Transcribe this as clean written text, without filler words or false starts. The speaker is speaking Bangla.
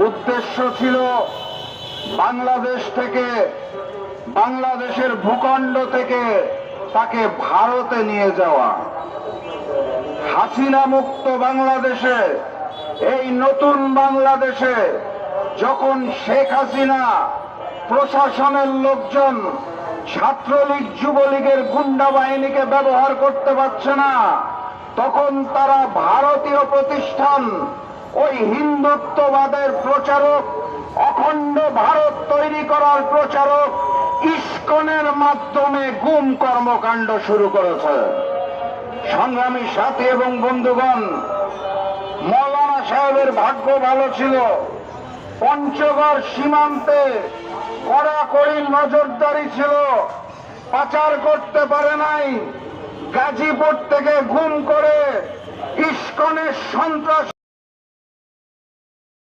উদ্দেশ্য ছিল বাংলাদেশ থেকে, বাংলাদেশের ভূখণ্ড থেকে তাকে ভারতে নিয়ে যাওয়া। হাসিনা মুক্ত বাংলাদেশে, এই নতুন বাংলাদেশে যখন শেখ হাসিনা প্রশাসনের লোকজন ছাত্রলীগ যুবলীগের গুন্ডা বাহিনীকে ব্যবহার করতে পারছে না, তখন তারা ভারতীয় প্রতিষ্ঠান, ওই হিন্দুত্ববাদের প্রচারক, অখণ্ড ভারত তৈরি করার প্রচারক ইস্কনের মাধ্যমে গুম কর্মকাণ্ড শুরু করেছে। সংগ্রামী সাথী এবং বন্ধুগণ, মৌলানা সাহেবের ভাগ্য ভালো ছিল, পঞ্চগড় সীমান্তে কড়াকড়ি নজরদারি ছিল, পাচার করতে পারে নাই। গাজীপুর থেকে গুম করে ইস্কনের সন্ত্রাস